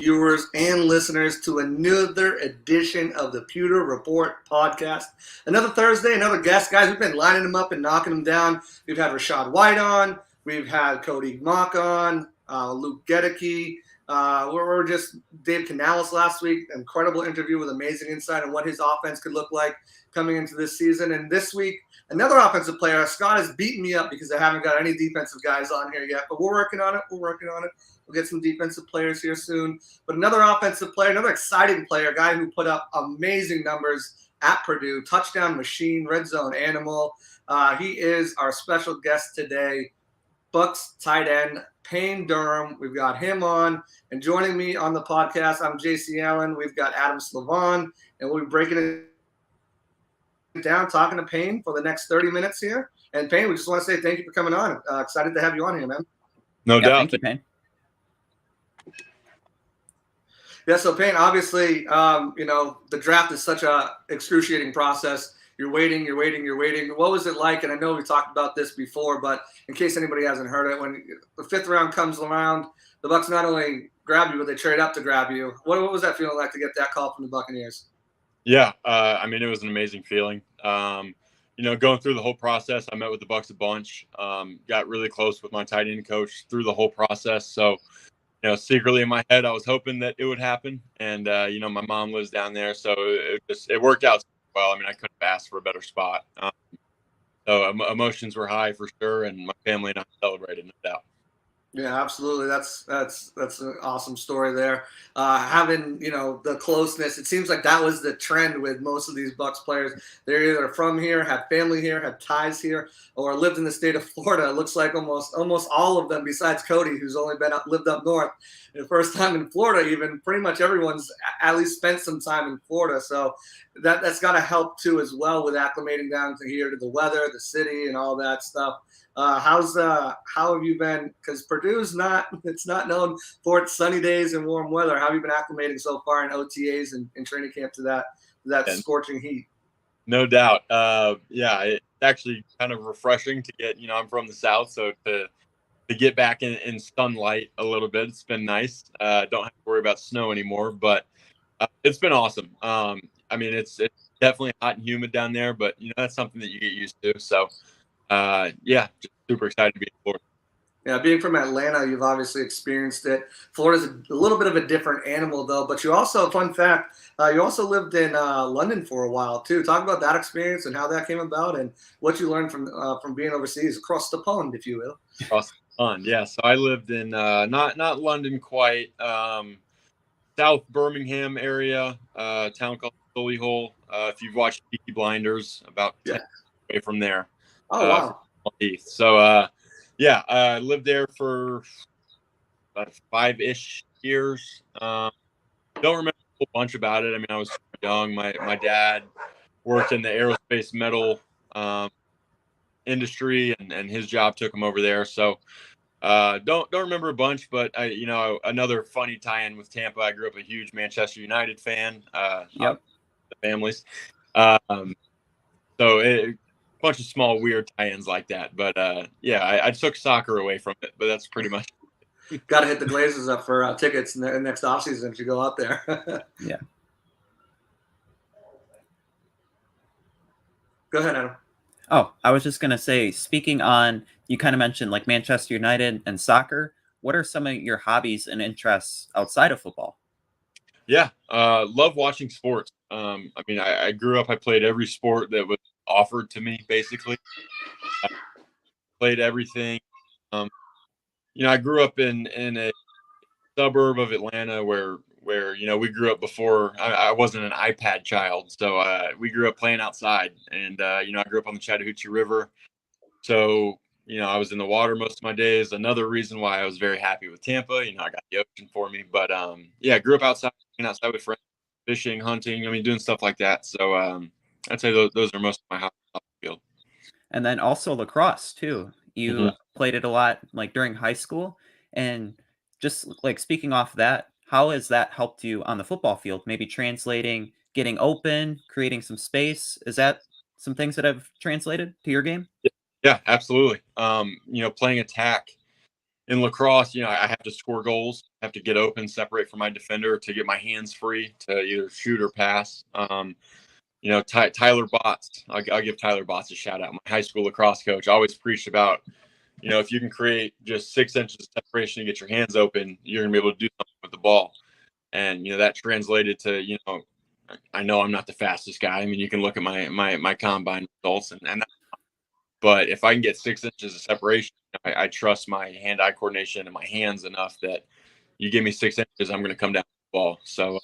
viewers and listeners to another edition of the Pewter Report Podcast. Another Thursday, another guest. Guys, we've been lining them up and knocking them down. We've had Rashad White on. We've had Cody Mock on. Luke Gedeke. We're just Dave Canales last week. Incredible interview with amazing insight on what his offense could look like coming into this season. And this week, another offensive player. Scott has beaten me up because I haven't got any defensive guys on here yet, but we're working on it. We'll get some defensive players here soon. But another offensive player, another exciting player, a guy who put up amazing numbers at Purdue, touchdown machine, red zone animal. He is our special guest today, Bucs tight end Payne Durham. We've got him on. And joining me on the podcast, I'm JC Allen. We've got Adam Slavon, and we'll be breaking it down, talking to Payne for the next 30 minutes here. And Payne, we just want to say thank you for coming on. Excited to have you on here, man. No doubt. Thank you, Payne. Yeah, so Payne, obviously, the draft is such a excruciating process. You're waiting. What was it like? And I know we talked about this before, but in case anybody hasn't heard it, when the fifth round comes around, the Bucs not only grab you, but they trade up to grab you. What was that feeling like to get that call from the Buccaneers? Yeah, it was an amazing feeling. Going through the whole process, I met with the Bucs a bunch, got really close with my tight end coach through the whole process. So, secretly in my head, I was hoping that it would happen. And, my mom lives down there, so it worked out well. I couldn't have asked for a better spot. So emotions were high for sure, and my family and I celebrated, no doubt. Yeah, absolutely. That's an awesome story there. Having, the closeness, it seems like that was the trend with most of these Bucs players. They're either from here, have family here, have ties here, or lived in the state of Florida. It looks like almost all of them, besides Cody, who's only lived up north. The first time in Florida, even pretty much everyone's at least spent some time in Florida. So that's got to help too as well with acclimating down to here to the weather, the city, and all that stuff. How have you been? Because Purdue's not known for its sunny days and warm weather. How have you been acclimating so far in OTAs and training camp to that scorching heat? No doubt. It's actually kind of refreshing to get. I'm from the South, so to get back in sunlight a little bit, it's been nice. Don't have to worry about snow anymore, but it's been awesome. It's definitely hot and humid down there, but that's something that you get used to. So. Just super excited to be in Florida. Yeah, being from Atlanta, you've obviously experienced it. Florida's a little bit of a different animal, though. But you also, fun fact, you also lived in London for a while too. Talk about that experience and how that came about, and what you learned from being overseas, across the pond, if you will. Across the pond, yeah. So I lived in not London quite, South Birmingham area, a town called Solihull. If you've watched Peaky Blinders, about 10 away from there. Oh, wow. So, I lived there for about 5-ish years. Don't remember a whole bunch about it. I was young. My dad worked in the aerospace metal industry, and his job took him over there. So, don't remember a bunch, but another funny tie-in with Tampa. I grew up a huge Manchester United fan. The families. Bunch of small weird tie-ins like that, but I took soccer away from it, but that's pretty much got to hit the Glazers up for tickets in the next offseason if you go out there. Yeah, go ahead, Adam. Oh, I was just gonna say, speaking on, you kind of mentioned like Manchester United and soccer. What are some of your hobbies and interests outside of football? Love watching sports. I grew up, I played every sport that was offered to me, basically. I played everything. I grew up in a suburb of Atlanta where we grew up before I wasn't an iPad child, so we grew up playing outside, and I grew up on the Chattahoochee River, so I was in the water most of my days. Another reason why I was very happy with Tampa. I got the ocean for me, but I grew up outside with friends, fishing, hunting, doing stuff like that. So I'd say those are most of my hobbies off the field. And then also lacrosse too. You played it a lot like during high school, and just like speaking off that, how has that helped you on the football field? Maybe translating, getting open, creating some space. Is that some things that have translated to your game? Yeah, absolutely. Playing attack in lacrosse, I have to score goals. I have to get open, separate from my defender to get my hands free to either shoot or pass. Tyler Botts, I'll give Tyler Botts a shout out. My high school lacrosse coach always preached about, if you can create just 6 inches of separation and get your hands open, you're going to be able to do something with the ball. And, that translated to, I know I'm not the fastest guy. I mean, you can look at my combine results but if I can get 6 inches of separation, I trust my hand-eye coordination and my hands enough that you give me 6 inches, I'm going to come down with the ball. So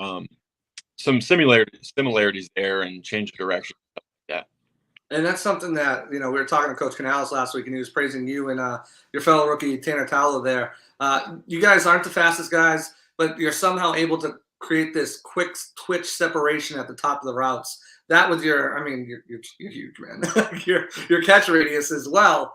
some similarities there and change of direction. Yeah. And that's something that, we were talking to Coach Canales last week, and he was praising you and your fellow rookie, Tanner Taula there. You guys aren't the fastest guys, but you're somehow able to create this quick twitch separation at the top of the routes. That with you're huge, man. your catch radius as well.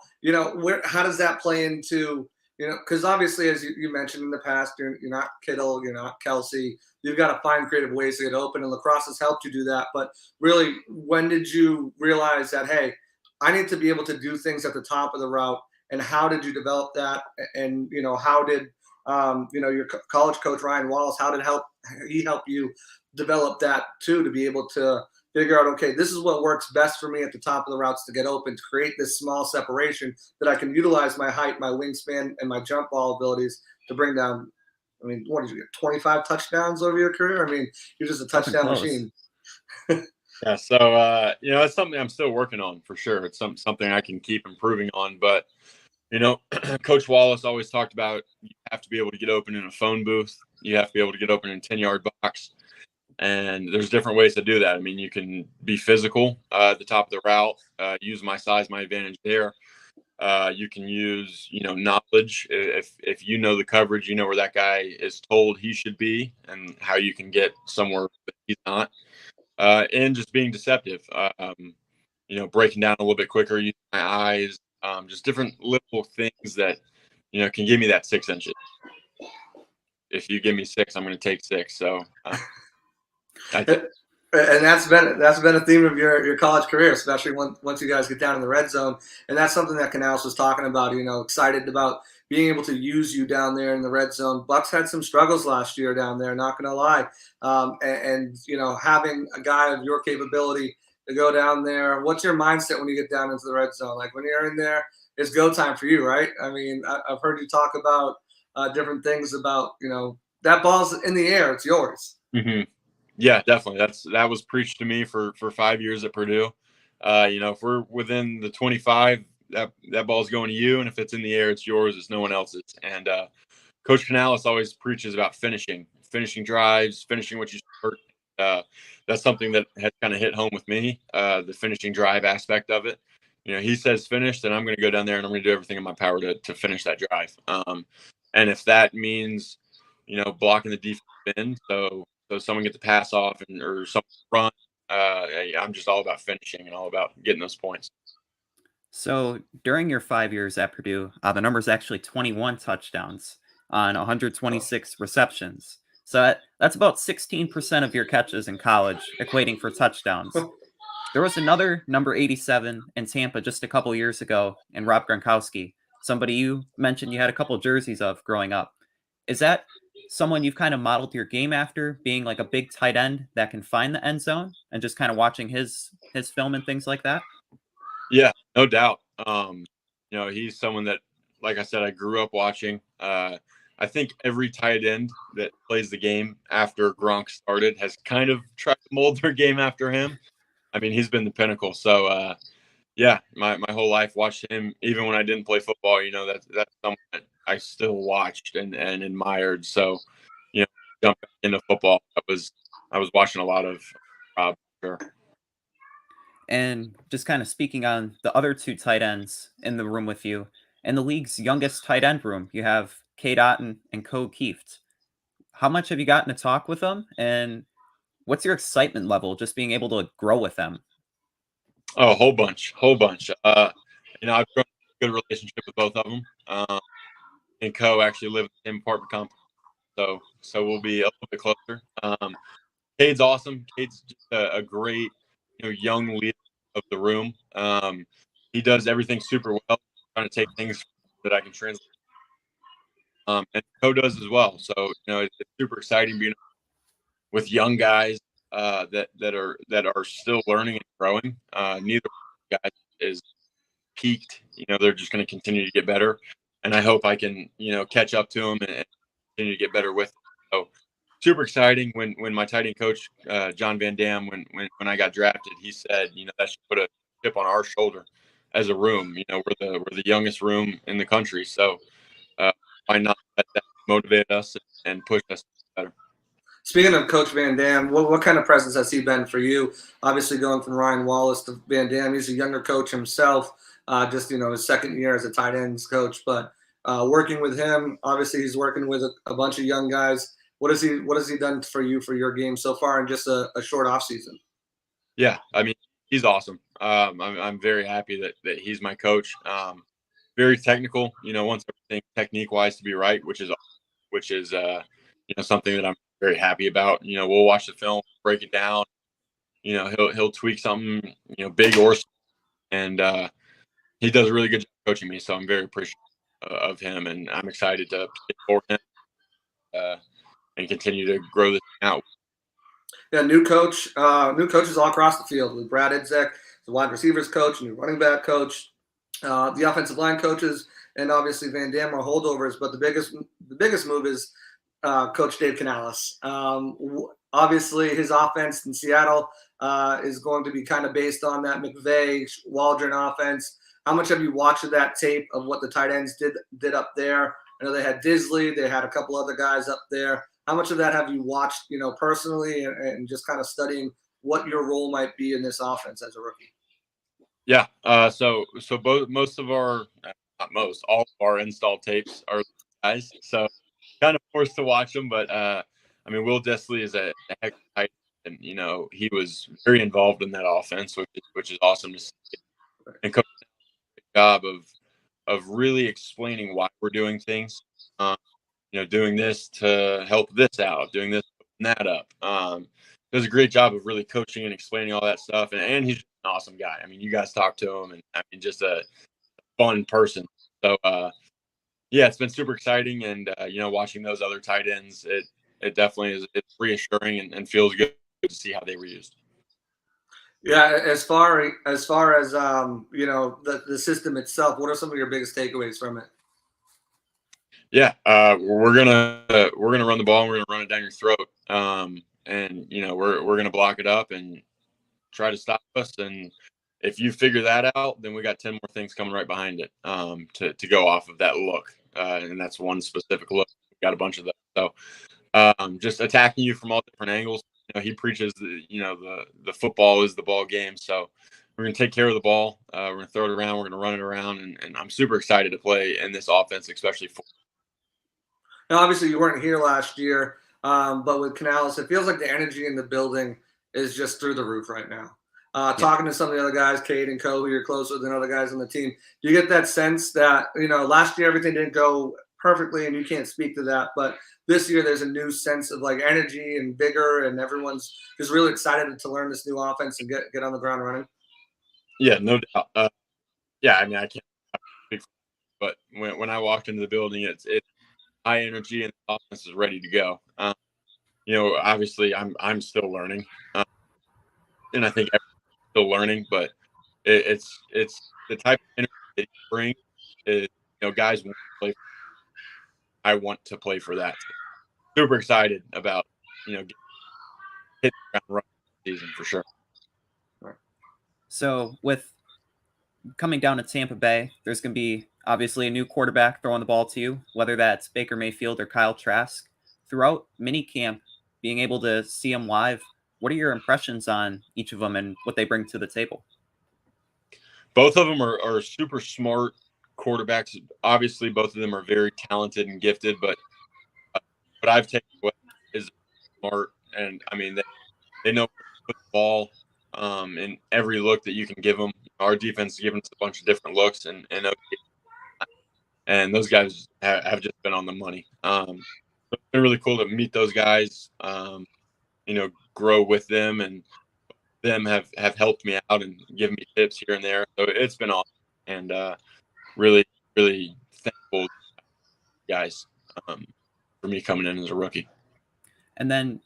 How does that play into, because obviously, as you mentioned in the past, you're not Kittle, you're not Kelsey. You've got to find creative ways to get open, and lacrosse has helped you do that. But really, when did you realize that, hey, I need to be able to do things at the top of the route, and how did you develop that? And, how did, your college coach, Ryan Wallace, how did he help you develop that too, to be able to figure out, okay, this is what works best for me at the top of the routes to get open, to create this small separation that I can utilize my height, my wingspan, and my jump ball abilities to bring down. I mean, what did you get? 25 touchdowns over your career? I mean, you're just a touchdown machine. Yeah. So, it's something I'm still working on for sure. It's something I can keep improving on. But, Coach Wallace always talked about you have to be able to get open in a phone booth. You have to be able to get open in a 10-yard box. And there's different ways to do that. I mean, you can be physical at the top of the route, use my size, my advantage there. You can use, knowledge. If you know the coverage, where that guy is told he should be and how you can get somewhere that he's not. And just being deceptive, breaking down a little bit quicker, using my eyes, just different little things that, can give me that 6 inches. If you give me 6, I'm going to take 6. So, and that's been a theme of your college career, especially once you guys get down in the red zone. And that's something that Canales was talking about, excited about being able to use you down there in the red zone. Bucs had some struggles last year down there, not going to lie. And having a guy of your capability to go down there, what's your mindset when you get down into the red zone? Like when you're in there, it's go time for you, right? I mean, I've heard you talk about different things about, that ball's in the air, it's yours. Mm-hmm. Yeah, definitely. That was preached to me for 5 years at Purdue. If we're within the 25, that ball's going to you, and if it's in the air, it's yours. It's no one else's. And Coach Canales always preaches about finishing drives, finishing what you start. That's something that has kind of hit home with me. The finishing drive aspect of it. He says finish, then I'm going to go down there and I'm going to do everything in my power to finish that drive. And if that means, blocking the defense end, so someone get the pass off or someone run. I'm just all about finishing and all about getting those points. So during your 5 years at Purdue, the number is actually 21 touchdowns on 126 receptions. So that's about 16% of your catches in college, equating for touchdowns. There was another number 87 in Tampa just a couple years ago, and Rob Gronkowski, somebody you mentioned you had a couple jerseys of growing up. Is that someone you've kind of modeled your game after, being like a big tight end that can find the end zone and just kind of watching his film and things like that? Yeah, no doubt. He's someone that, like I said, I grew up watching. I think every tight end that plays the game after Gronk started has kind of tried to mold their game after him. I mean, he's been the pinnacle. So, yeah, my whole life watched him. Even when I didn't play football, that's someone that I still watched and admired. So, jump back into football. I was watching a lot of Rob. Sure. And just kind of speaking on the other two tight ends in the room with you, in the league's youngest tight end room, you have Cade, Otton, and KoKieft. How much have you gotten to talk with them? And what's your excitement level just being able to grow with them? Oh, a whole bunch. I've grown a good relationship with both of them. And Ko actually live in the same apartment complex, so we'll be a little bit closer. Cade's awesome. Cade's just a great, young leader of the room. He does everything super well. Trying to take things that I can translate. and Co does as well. So it's super exciting being with young guys that are still learning and growing. Neither guy is peaked. They're just going to continue to get better, and I hope I can catch up to them and continue to get better with them. So super exciting. When my tight end coach John Van Dam, when I got drafted, he said that should put a chip on our shoulder as a room. We're the youngest room in the country, so why not let that motivate us and push us better. Speaking of Coach Van Dam, what kind of presence has he been for you? Obviously, going from Ryan Wallace to Van Dam, he's a younger coach himself, just his second year as a tight ends coach. But working with him, obviously, he's working with a bunch of young guys. What has he done for you for your game so far in just a short off season? Yeah, I mean, he's awesome. I'm very happy that he's my coach. Very technical. Wants everything technique wise to be right, which is something that I'm very happy about. We'll watch the film, break it down. He'll tweak something, big or small, and he does a really good job coaching me. So I'm very appreciative of him, and I'm excited to play for him and continue to grow this out. Yeah, new coaches all across the field with Brad Idzek, the wide receivers coach, new running back coach, the offensive line coaches, and obviously Van Dam are holdovers. But the biggest move is Coach Dave Canales. Obviously, his offense in Seattle is going to be kind of based on that McVay Waldron offense. How much have you watched of that tape of what the tight ends did up there? I know they had Disley, they had a couple other guys up there. How much of that have you watched, personally, and just kind of studying what your role might be in this offense as a rookie? Yeah. So most of our, not most, all of our installed tapes are guys. So kind of forced to watch them, but Will Disley is a heck of a tight end, and he was very involved in that offense, which is awesome to see. And Coach did a job of really explaining why we're doing things. Doing this to help this out, doing this to open that up. Does a great job of really coaching and explaining all that stuff, and he's just an awesome guy. You guys talk to him, and just a fun person. So yeah, it's been super exciting, and watching those other tight ends, it definitely is. It's reassuring and feels good to see how they were used. Yeah, as far as the system itself, what are some of your biggest takeaways from it? Yeah, we're gonna run the ball, and we're gonna run it down your throat, and we're gonna block it up and try to stop us. And if you figure that out, then we got 10 more things coming right behind it to go off of that look, and that's one specific look. We got a bunch of those. So just attacking you from all different angles. He preaches the football is the ball game. So we're going to take care of the ball. We're going to throw it around. We're going to run it around, and I'm super excited to play in this offense, especially for. Now, obviously, you weren't here last year, but with Canales, it feels like the energy in the building is just through the roof right now. Talking to some of the other guys, Cade and Co, who you're closer than other guys on the team, do you get that sense that, last year everything didn't go perfectly and you can't speak to that, but this year there's a new sense of like energy and vigor, and everyone's just really excited to learn this new offense and get on the ground running? Yeah, no doubt. Yeah, I can't speak for, but when I walked into the building, it's high energy and the offense is ready to go. Obviously I'm still learning, and I think everyone's still learning, but it's the type of energy that you bring is, guys want to play. I want to play for that. Super excited about hitting the ground running season for sure. So with coming down to Tampa Bay, there's going to be obviously a new quarterback throwing the ball to you, whether that's Baker Mayfield or Kyle Trask. Throughout minicamp, being able to see them live, what are your impressions on each of them and what they bring to the table? Both of them are super smart quarterbacks. Obviously, both of them are very talented and gifted, but what I've taken away is smart, and they know where to put the ball in every look that you can give them. Our defense is giving us a bunch of different looks, and those guys have just been on the money. It's been really cool to meet those guys, grow with them, and them have helped me out and given me tips here and there. So it's been awesome, and really, really thankful guys. for me coming in as a rookie. And then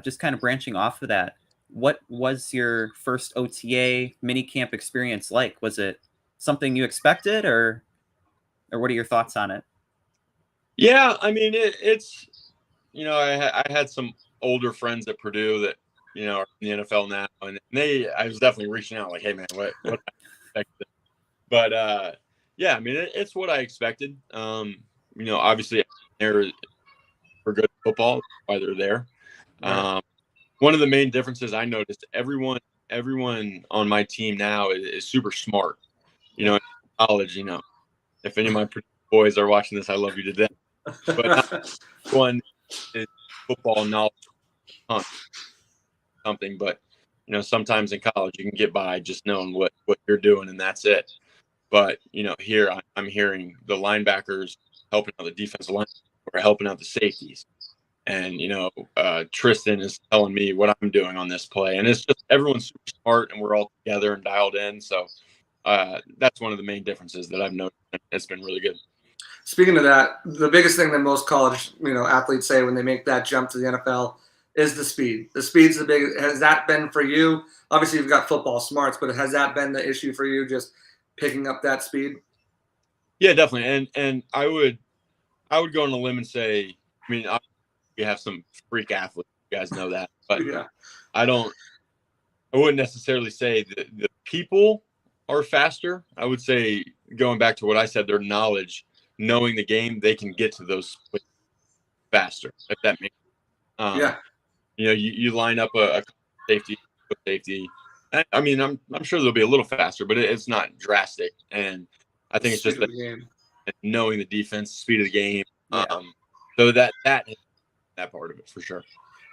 just kind of branching off of that, what was your first OTA mini camp experience like? Was it something you expected, or what are your thoughts on it? Yeah, I mean, it's, I had some older friends at Purdue that, are in the NFL now, and I was definitely reaching out like, hey man, what I expected. But yeah, I mean, it's what I expected. Obviously they're for good football, that's why they're there. Right. One of the main differences I noticed, everyone on my team now is super smart. In college, if any of my boys are watching this, I love you to death. But not one is football knowledge something, but sometimes in college you can get by just knowing what you're doing and that's it. But here I'm hearing the linebackers helping out the defensive line, or helping out the safeties, and Tristan is telling me what I'm doing on this play, and it's just everyone's super smart and we're all together and dialed in. So that's one of the main differences that I've noticed. It's been really good. Speaking of that, the biggest thing that most college, athletes say when they make that jump to the NFL is the speed. The speed's the big. Has that been for you? Obviously, you've got football smarts, but has that been the issue for you, just picking up that speed? Yeah, definitely. And I would go on a limb and say, I mean, we have some freak athletes. You guys know that, but Yeah. I wouldn't necessarily say the people are faster. I would say, going back to what I said, their knowledge, knowing the game, they can get to those faster, if that makes sense. Yeah. You line up a safety. I mean, I'm sure they'll be a little faster, but it's not drastic. And I think it's just knowing the defense, speed of the game. Yeah. So that part of it for sure.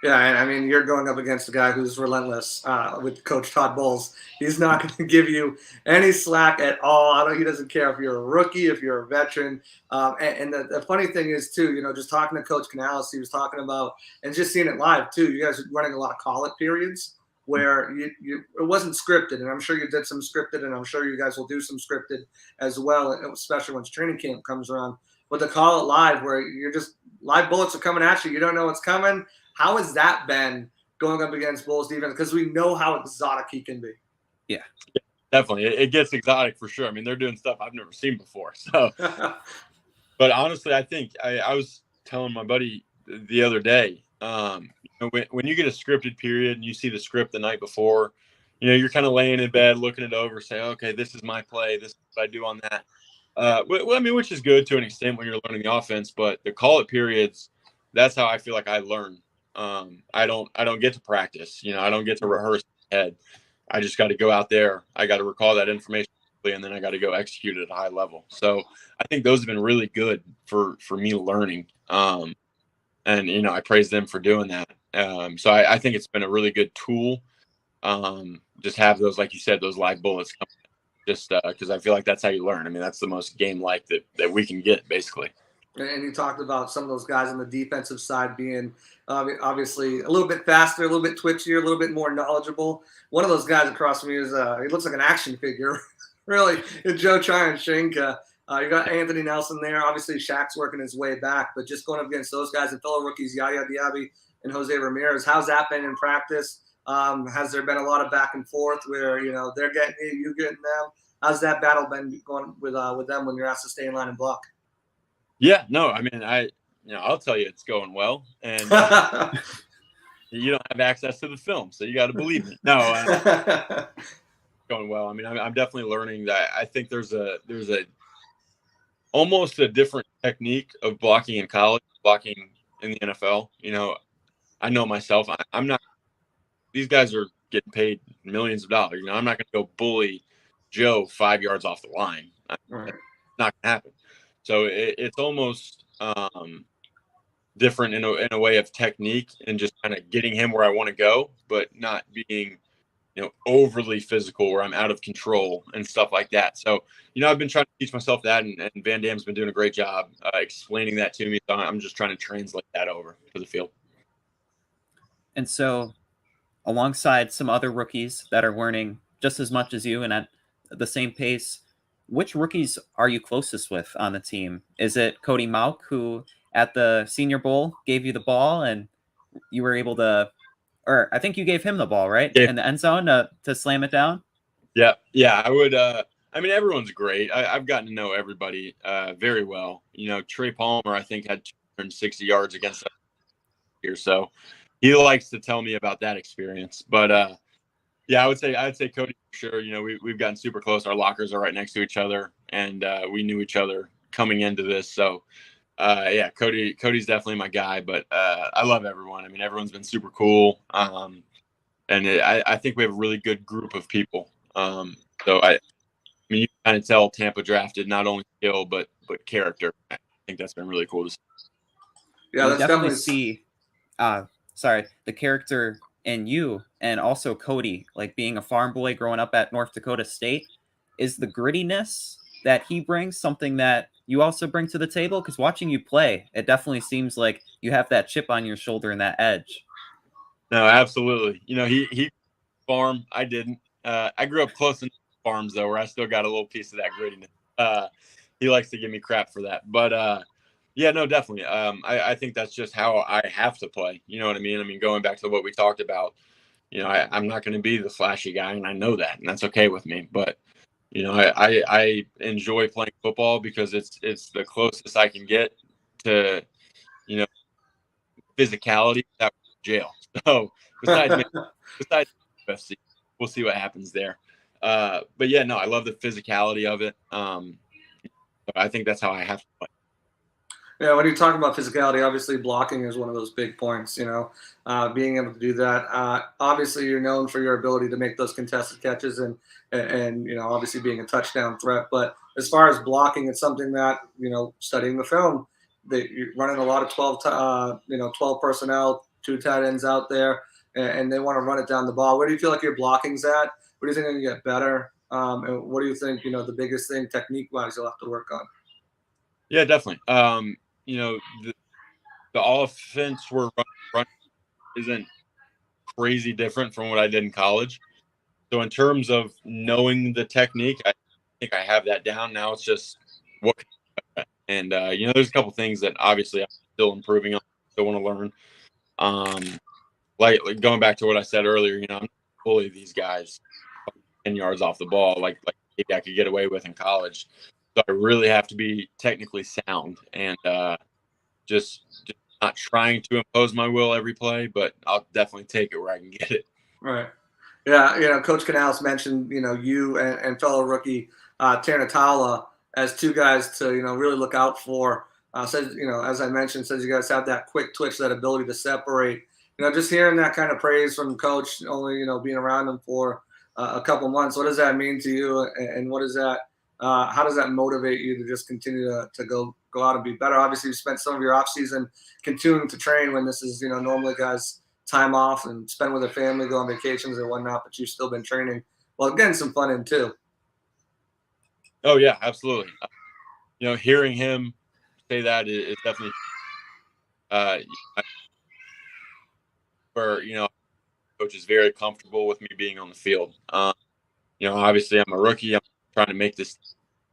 Yeah, and I mean, you're going up against a guy who's relentless with Coach Todd Bowles. He's not going to give you any slack at all. He doesn't care if you're a rookie, if you're a veteran. And the funny thing is, too, just talking to Coach Canales, he was talking about, and just seeing it live, too, you guys are running a lot of call-it periods where it wasn't scripted. And I'm sure you did some scripted, and I'm sure you guys will do some scripted as well, especially once training camp comes around. But the call it live, where you're just live bullets are coming at you. You don't know what's coming. How has that been going up against Bulls defense? Because we know how exotic he can be. Yeah, definitely. It gets exotic for sure. I mean, they're doing stuff I've never seen before. So, but honestly, I think I was telling my buddy the other day, when you get a scripted period and you see the script the night before, you're kind of laying in bed, looking it over, saying, okay, this is my play. This is what I do on that. Well, I mean, which is good to an extent when you're learning the offense, but the call it periods, that's how I feel like I learn. I don't get to practice, I don't get to rehearse ahead. I just got to go out there. I got to recall that information, and then I got to go execute it at a high level. So I think those have been really good for me learning. And, I praise them for doing that. So I think it's been a really good tool. Just have those, like you said, those live bullets coming, just because I feel like that's how you learn. I mean, that's the most game-like that we can get, basically. And you talked about some of those guys on the defensive side being obviously a little bit faster, a little bit twitchier, a little bit more knowledgeable. One of those guys across from you is he looks like an action figure, really. Joe Tryon-Shinka. You got Anthony Nelson there. Obviously, Shaq's working his way back, but just going up against those guys and fellow rookies, Yaya Diaby and Jose Ramirez. How's that been in practice? Has there been a lot of back and forth where they're getting you getting them? How's that battle been going with them when you're asked to stay in line and block? Yeah, no, I mean, I'll tell you it's going well, and you don't have access to the film, so you got to believe me. No, going well. I mean, I'm definitely learning that. I think there's a almost a different technique of blocking in college, blocking in the NFL. I know myself. I'm not. These guys are getting paid millions of dollars. I'm not going to go bully Joe 5 yards off the line. Right. It's not going to happen. So it's almost different in a way of technique and just kind of getting him where I want to go, but not being, overly physical where I'm out of control and stuff like that. So, I've been trying to teach myself that, and Van Dam's been doing a great job explaining that to me. So I'm just trying to translate that over to the field. And so, alongside some other rookies that are learning just as much as you and at the same pace, which rookies are you closest with on the team? Is it Cody Mauk, who at the Senior Bowl gave you the ball and you were able to, or I think you gave him the ball, right? Yeah. In the end zone to slam it down? Yeah. I would. I mean, everyone's great. I've gotten to know everybody very well. Trey Palmer, I think, had 260 yards against us here, so he likes to tell me about that experience. But yeah, I'd say Cody for sure. We've gotten super close. Our lockers are right next to each other, and we knew each other coming into this. So yeah, Cody's definitely my guy. But I love everyone. I mean, everyone's been super cool, and I think we have a really good group of people. So I mean, you kind of tell Tampa drafted not only skill but character. I think that's been really cool to see. Yeah, You that's definitely definitely. see the character in you and also Cody, like being a farm boy growing up at North Dakota State. Is the grittiness that he brings something that you also bring to the table? Because watching you play, it definitely seems like you have that chip on your shoulder and that edge. No, absolutely. He farm. I didn't. I grew up close enough to farms though, where I still got a little piece of that grittiness. He likes to give me crap for that, but yeah, no, definitely. I think that's just how I have to play. You know what I mean? I mean, going back to what we talked about, I'm not going to be the flashy guy, and I know that, and that's okay with me. But I enjoy playing football because it's the closest I can get to physicality without jail. So besides UFC, we'll see what happens there. But yeah, no, I love the physicality of it. I think that's how I have to play. Yeah, when you talk about physicality, obviously blocking is one of those big points. Being able to do that. Obviously, you're known for your ability to make those contested catches and obviously being a touchdown threat. But as far as blocking, it's something that studying the film, that you're running a lot of 12 personnel, 2 tight ends out there, and they want to run it down the ball. Where do you feel like your blocking's at? What do you think you can get better? And what do you think the biggest thing technique wise you'll have to work on? Yeah, definitely. The offense we're running isn't crazy different from what I did in college. So in terms of knowing the technique, I think I have that down. Now it's just what can I do? And there's a couple things that obviously I'm still improving on, still want to learn. Like going back to what I said earlier, I'm not bully these guys 10 yards off the ball like maybe I could get away with in college. So I really have to be technically sound and just not trying to impose my will every play, but I'll definitely take it where I can get it. Right. Yeah, Coach Canales mentioned, you and fellow rookie Taula as two guys to, really look out for. Says, as I mentioned, says you guys have that quick twitch, that ability to separate. Just hearing that kind of praise from Coach, only, being around him for a couple months, what does that mean to you? And what is that? How does that motivate you to just continue to go out and be better? Obviously, you spent some of your off season continuing to train when this is, normally guys time off and spend with their family, go on vacations and whatnot, but you've still been training while getting some fun in too. Oh yeah, absolutely. Hearing him say that is definitely where coach is very comfortable with me being on the field. Obviously I'm a rookie. I'm trying to make this.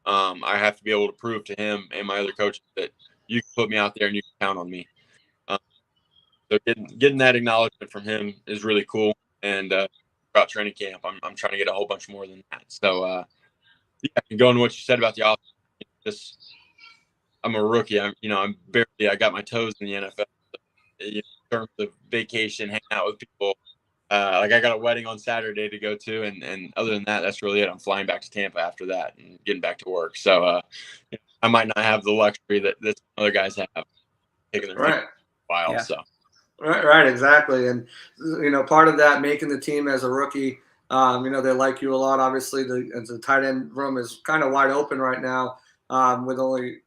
I have to be able to prove to him and my other coaches that you can put me out there and you can count on me. So getting that acknowledgement from him is really cool. And about training camp, I'm trying to get a whole bunch more than that. So yeah, going to what you said about the offense, I'm a rookie. I got my toes in the NFL. In terms of vacation, hanging out with people. I got a wedding on Saturday to go to, and other than that, that's really it. I'm flying back to Tampa after that and getting back to work. So I might not have the luxury that other guys have, taking their Right. a while. Yeah. So Right, exactly. And part of that making the team as a rookie, they like you a lot. Obviously, the tight end room is kind of wide open right now, with only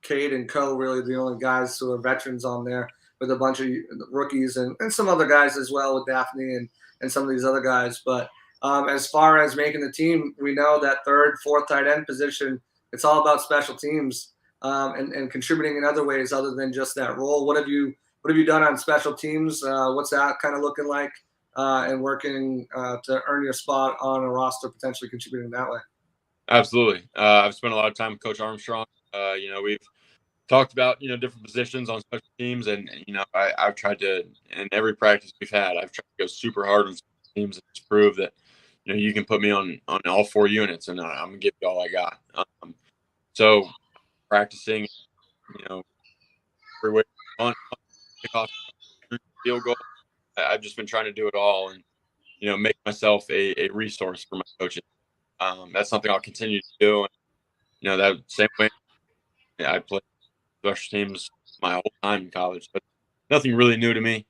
Cade and really the only guys who are veterans on there, with a bunch of rookies and some other guys as well with Daphne and some of these other guys. But as far as making the team, we know that third, fourth tight end position, it's all about special teams and contributing in other ways other than just that role. What have you done on special teams? What's that kind of looking like and working to earn your spot on a roster, potentially contributing that way? absolutely, I've spent a lot of time with Coach Armstrong. We've talked about, different positions on special teams. And I've tried to, in every practice we've had, I've tried to go super hard on special teams and just prove that, you can put me on all 4 units and I'm going to give you all I got. So practicing, every way on kickoff, field goal. I've just been trying to do it all and, make myself a resource for my coaches. That's something I'll continue to do. And, that same way I played special teams my whole time in college, but nothing really new to me.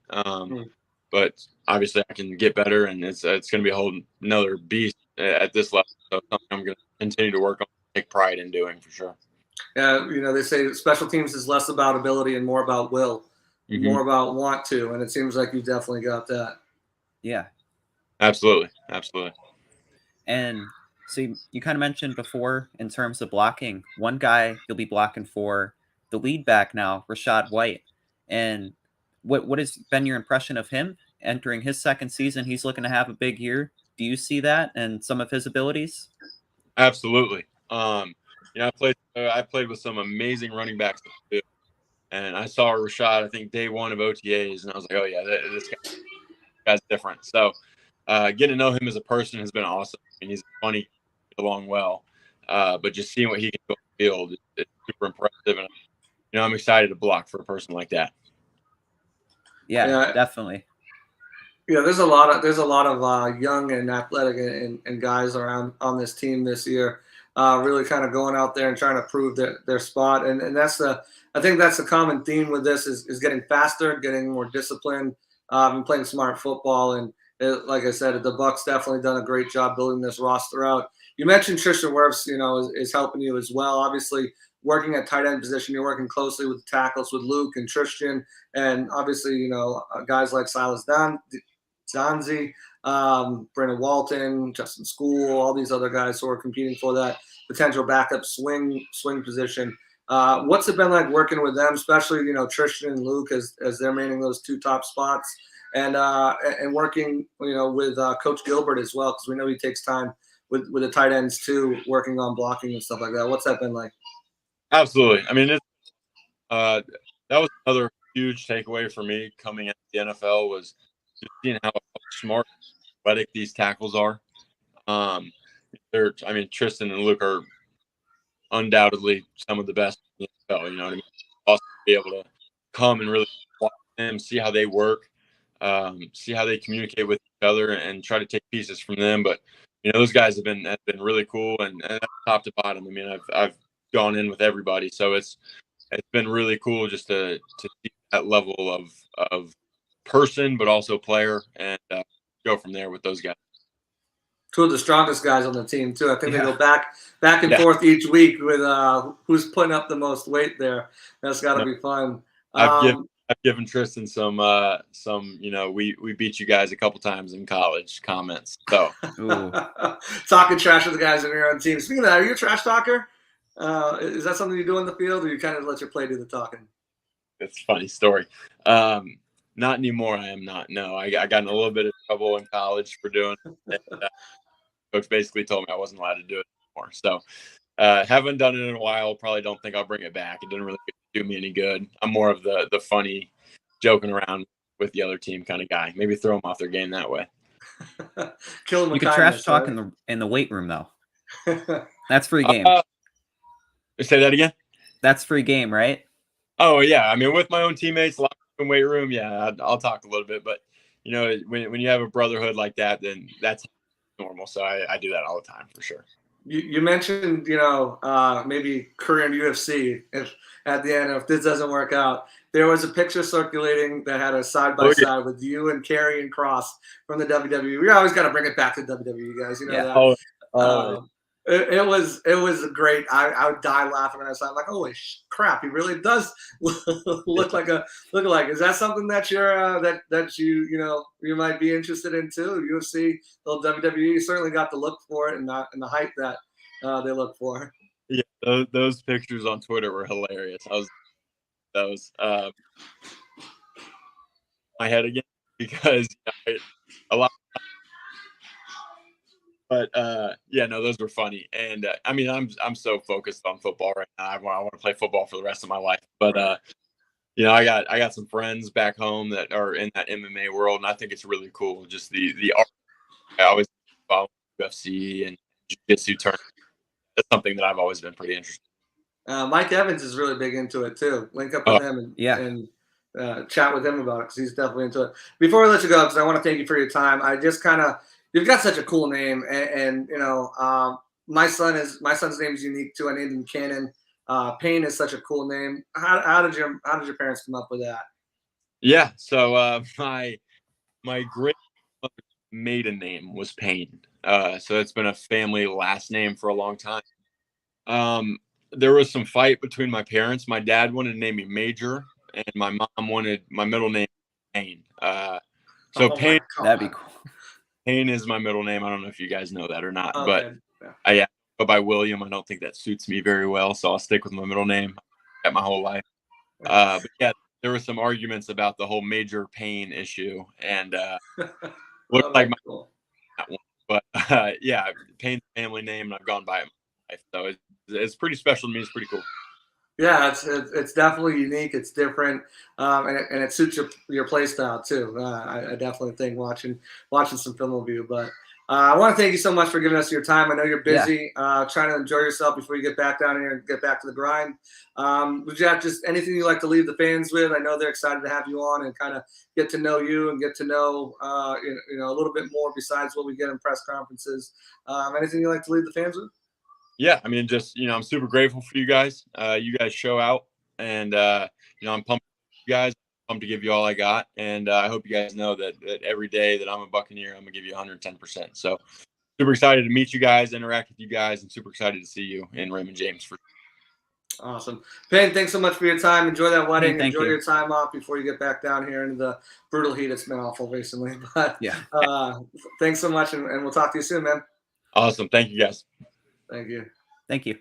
But obviously I can get better, and it's going to be a whole another beast at this level. So it's something I'm going to continue to work on, take pride in doing for sure. Yeah, they say special teams is less about ability and more about will, more about want to, and it seems like you definitely got that. Yeah. Absolutely. And so you kind of mentioned before in terms of blocking, one guy you'll be blocking for the lead back now, Rachaad White. And what has been your impression of him entering his second season? He's looking to have a big year. Do you see that and some of his abilities? Absolutely. I played with some amazing running backs, and I saw Rachaad, I think, day one of OTAs, and I was like, oh yeah, this guy's different. So getting to know him as a person has been awesome. I mean, he's funny, get along well, but just seeing what he can do on the field is super impressive, and I'm excited to block for a person like that. Yeah, definitely. Yeah, there's a lot of young and athletic and guys around on this team this year, really kind of going out there and trying to prove their spot. And I think that's the common theme with this is getting faster, getting more disciplined, and playing smart football. And like I said, the Bucs definitely done a great job building this roster out. You mentioned Tristan Wirfs, is helping you as well. Obviously, working at tight end position, you're working closely with the tackles with Luke and Tristan, and obviously, guys like Silas Zanzi, Brennan Walton, Justin School, all these other guys who are competing for that potential backup swing position. What's it been like working with them, especially Tristan and Luke as they're manning those 2 top spots, and working with Coach Gilbert as well, because we know he takes time with the tight ends too, working on blocking and stuff like that. What's that been like? Absolutely. I mean, that was another huge takeaway for me coming into the NFL was just seeing how smart, athletic these tackles are. Tristan and Luke are undoubtedly some of the best in the NFL. You know what I mean? Also be able to come and really watch them, see how they work, see how they communicate with each other, and try to take pieces from them. But those guys have been really cool, and top to bottom. I mean, I've gone in with everybody, so it's been really cool just to see that level of person, but also player, and go from there with those guys. 2 of the strongest guys on the team too. I think they go back and forth each week with who's putting up the most weight there. That's got to be fun. I've given Tristan some we beat you guys a couple times in college comments. So talking trash with the guys on your own team. Speaking of that, are you a trash talker? Is that something you do in the field, or you kind of let your play do the talking? It's a funny story. Not anymore. I am not. No, I got in a little bit of trouble in college for doing it. Coach basically told me I wasn't allowed to do it anymore. So haven't done it in a while. Probably don't think I'll bring it back. It didn't really do me any good. I'm more of the funny, joking around with the other team kind of guy. Maybe throw them off their game that way. Kill them. You can trash talk in the weight room though. That's free game. Say that again. That's free game, right? Oh yeah. I mean, with my own teammates, locker room, weight room, yeah, I'll talk a little bit. But when you have a brotherhood like that, then that's normal. So I do that all the time for sure. You mentioned, maybe career in UFC. If at the end, if this doesn't work out, there was a picture circulating that had a side-by-side with you and Karrion Kross from the WWE. We always got to bring it back to WWE, guys. That. It was great. I would die laughing when I saw it. I'm like, holy crap, he really does look like a lookalike. Is that something that you're that you might be interested in too? UFC, little WWE, you certainly got the look for it and the height that they look for. Yeah, those pictures on Twitter were hilarious. My head again because a lot But yeah, no, those were funny. And I mean, I'm so focused on football right now. I want to play football for the rest of my life. But I got some friends back home that are in that MMA world, and I think it's really cool. Just the art. I always follow UFC and jiu-jitsu tournaments. That's something that I've always been pretty interested in. Mike Evans is really big into it too. Link up in. with him and chat with him about it because he's definitely into it. Before we let you go, because I want to thank you for your time. I just you've got such a cool name, and my son's name is unique too. I named him Cannon. Payne is such a cool name. How did your parents come up with that? Yeah, so my great maiden name was Payne. So it's been a family last name for a long time. There was some fight between my parents. My dad wanted to name me Major, and my mom wanted my middle name Payne. Payne, that'd be cool. Payne is my middle name. I don't know if you guys know that or not, okay. But I go by William. I don't think that suits me very well, so I'll stick with my middle name at my whole life. But yeah, there were some arguments about the whole Major Payne issue, and looked like that one. But yeah, Payne's family name, and I've gone by it my life, so it's pretty special to me. It's pretty cool. Yeah, it's definitely unique. It's different, and it suits your play style too. I definitely think watching some film of you. But I want to thank you so much for giving us your time. I know you're busy, trying to enjoy yourself before you get back down here and get back to the grind. Would you have just anything you'd like to leave the fans with? I know they're excited to have you on and kind of get to know you and get to know a little bit more besides what we get in press conferences. Anything you'd like to leave the fans with? Yeah, I mean, just I'm super grateful for you guys. You guys show out, and I'm pumped for you guys. I'm pumped to give you all I got, and I hope you guys know that every day that I'm a Buccaneer, I'm gonna give you 110%. So super excited to meet you guys, interact with you guys, and super excited to see you in Raymond James. Awesome. Payne, thanks so much for your time. Enjoy that wedding. Hey, Enjoy your time off before you get back down here into the brutal heat. It's been awful recently. But thanks so much, and we'll talk to you soon, man. Awesome. Thank you, guys. Thank you. Thank you.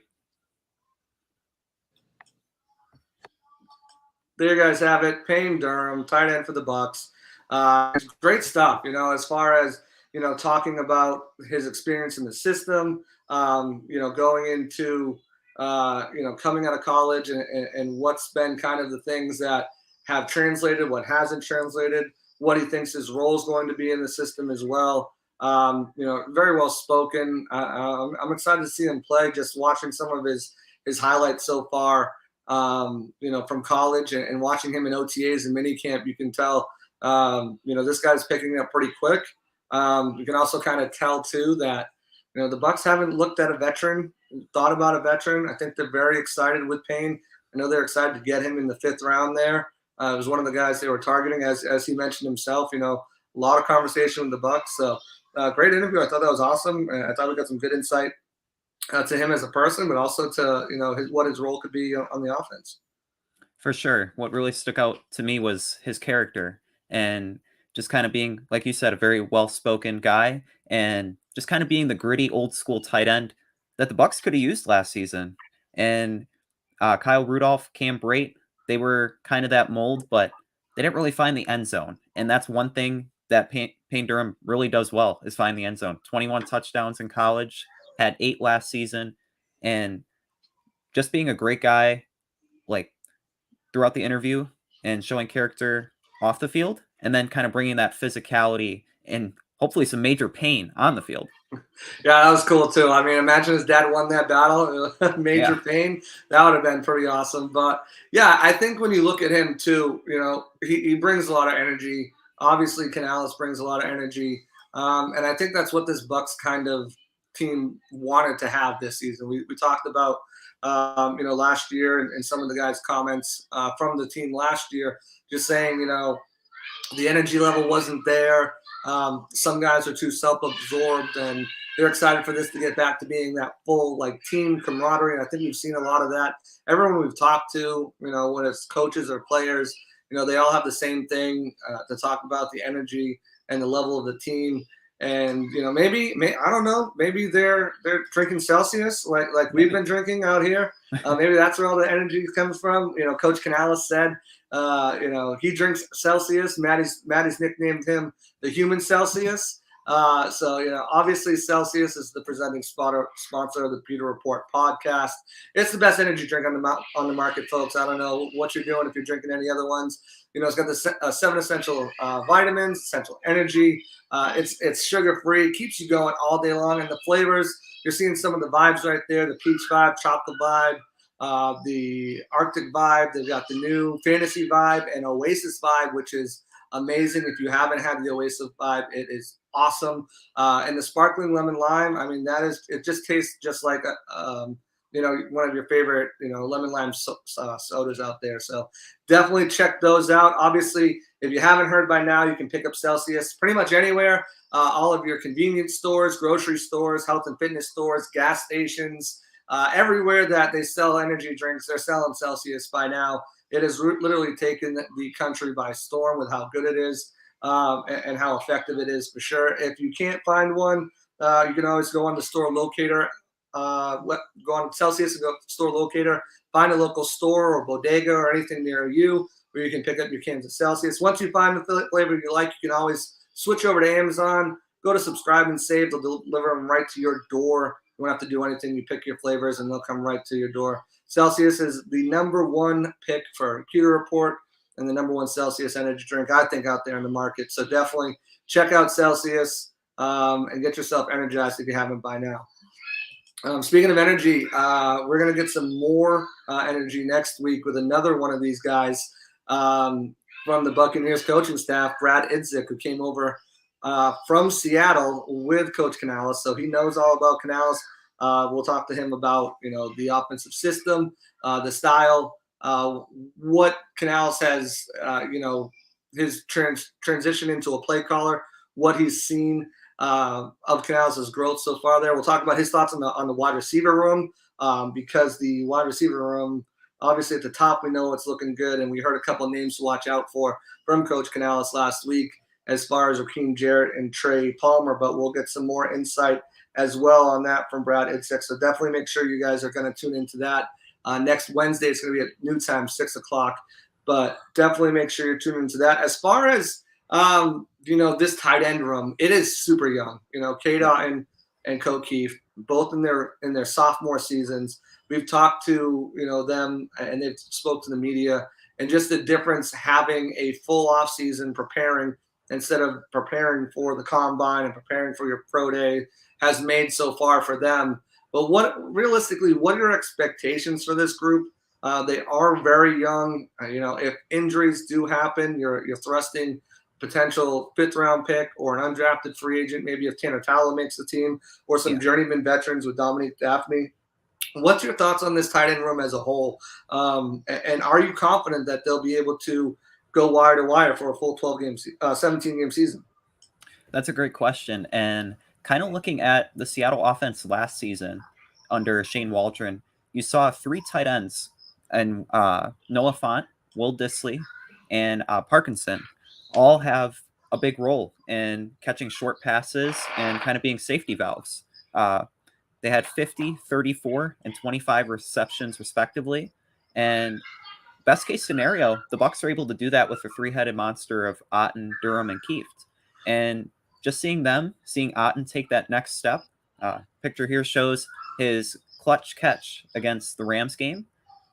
There you guys have it. Payne Durham, tight end for the Bucs. Great stuff, as far as, talking about his experience in the system, going into, coming out of college and what's been kind of the things that have translated, what hasn't translated, what he thinks his role is going to be in the system as well. Very well spoken. I'm excited to see him play. Just watching some of his highlights so far, from college and watching him in OTAs and minicamp, you can tell, this guy's picking up pretty quick. You can also kind of tell too that, the Bucs haven't looked at a veteran, thought about a veteran. I think they're very excited with Payne. I know they're excited to get him in the 5th round there. It was one of the guys they were targeting, as he mentioned himself. A lot of conversation with the Bucs. So. Great interview. I thought that was awesome. I thought we got some good insight to him as a person, but also to what his role could be on the offense. For sure. What really stuck out to me was his character and just kind of being, like you said, a very well-spoken guy, and just kind of being the gritty old school tight end that the Bucs could have used last season. And Kyle Rudolph, Cam Brate, they were kind of that mold, but they didn't really find the end zone. And that's one thing that Payne Durham really does well, is find the end zone. 21 touchdowns in college, had 8 last season, and just being a great guy, like throughout the interview and showing character off the field, and then kind of bringing that physicality and hopefully some major pain on the field. Yeah, that was cool too. I mean, imagine his dad won that battle, major pain. That would have been pretty awesome. But yeah, I think when you look at him too, he brings a lot of energy. Obviously, Canales brings a lot of energy, and I think that's what this Bucs kind of team wanted to have this season. We talked about, last year and some of the guys' comments from the team last year, just saying, the energy level wasn't there. Some guys are too self-absorbed, and they're excited for this to get back to being that full team camaraderie. And I think we've seen a lot of that. Everyone we've talked to, whether it's coaches or players, they all have the same thing to talk about, the energy and the level of the team. And, maybe I don't know, maybe they're drinking Celsius like we've been drinking out here. Maybe that's where all the energy comes from. Coach Canales said, he drinks Celsius. Maddie's nicknamed him the human Celsius. So, obviously Celsius is the presenting sponsor of the Pewter Report podcast. It's the best energy drink on the market, folks. I don't know what you're doing if you're drinking any other ones. It's got the 7 essential vitamins, essential energy. It's sugar-free, keeps you going all day long. And the flavors, you're seeing some of the vibes right there, the peach vibe, chocolate vibe, the Arctic vibe. They've got the new fantasy vibe and Oasis vibe, which is amazing. If you haven't had the Oasis vibe, it is awesome. And the sparkling lemon lime, I mean, it just tastes just like one of your favorite, lemon lime sodas out there. So definitely check those out. Obviously, if you haven't heard by now, you can pick up Celsius pretty much anywhere. All of your convenience stores, grocery stores, health and fitness stores, gas stations, everywhere that they sell energy drinks, they're selling Celsius by now. It has literally taken the country by storm with how good it is and how effective it is, for sure. If you can't find one, you can always go on the store locator. Go on Celsius and go to store locator, find a local store or bodega or anything near you where you can pick up your cans of Celsius. Once you find the flavor you like, you can always switch over to Amazon, go to subscribe and save. They'll deliver them right to your door. You won't have to do anything. You pick your flavors and they'll come right to your door. Celsius is the number one pick for Pewter Report and the number one Celsius energy drink, I think, out there in the market. So definitely check out Celsius and get yourself energized if you haven't by now. Speaking of energy, we're going to get some more energy next week with another one of these guys from the Buccaneers coaching staff, Brad Idzik, who came over from Seattle with Coach Canales. So he knows all about Canales. We'll talk to him about, the offensive system, the style, what Canales has, his transition into a play caller, what he's seen of Canales' growth so far there. We'll talk about his thoughts on the wide receiver room because the wide receiver room, obviously at the top, we know it's looking good, and we heard a couple of names to watch out for from Coach Canales last week as far as Raheem Jarrett and Trey Palmer, but we'll get some more insight as well on that from Brad Idzik. So definitely make sure you guys are going to tune into that. Next Wednesday, it's going to be at noon time, 6 o'clock, but definitely make sure you're tuning into that. As far as this tight end room, it is super young. Cade, Otton and KoKieft, both in their sophomore seasons. We've talked to them, and they've spoke to the media, and just the difference having a full off season preparing instead of preparing for the combine and preparing for your pro day has made so far for them. But what are your expectations for this group? They are very young. If injuries do happen, you're thrusting potential 5th round pick or an undrafted free agent, maybe if Tanner Taula makes the team, or some journeyman veterans with Dominique Daphne. What's your thoughts on this tight end room as a whole? And are you confident that they'll be able to go wire to wire for a full 17-game season? That's a great question. And kind of looking at the Seattle offense last season under Shane Waldron, you saw 3 tight ends, and Noah Fant, Will Dissly, and Parkinson all have a big role in catching short passes and kind of being safety valves. They had 50, 34, and 25 receptions respectively. And best case scenario, the Bucs are able to do that with a 3-headed monster of Otton, Durham, and Kieft. And just seeing Otton take that next step. Picture here shows his clutch catch against the Rams game.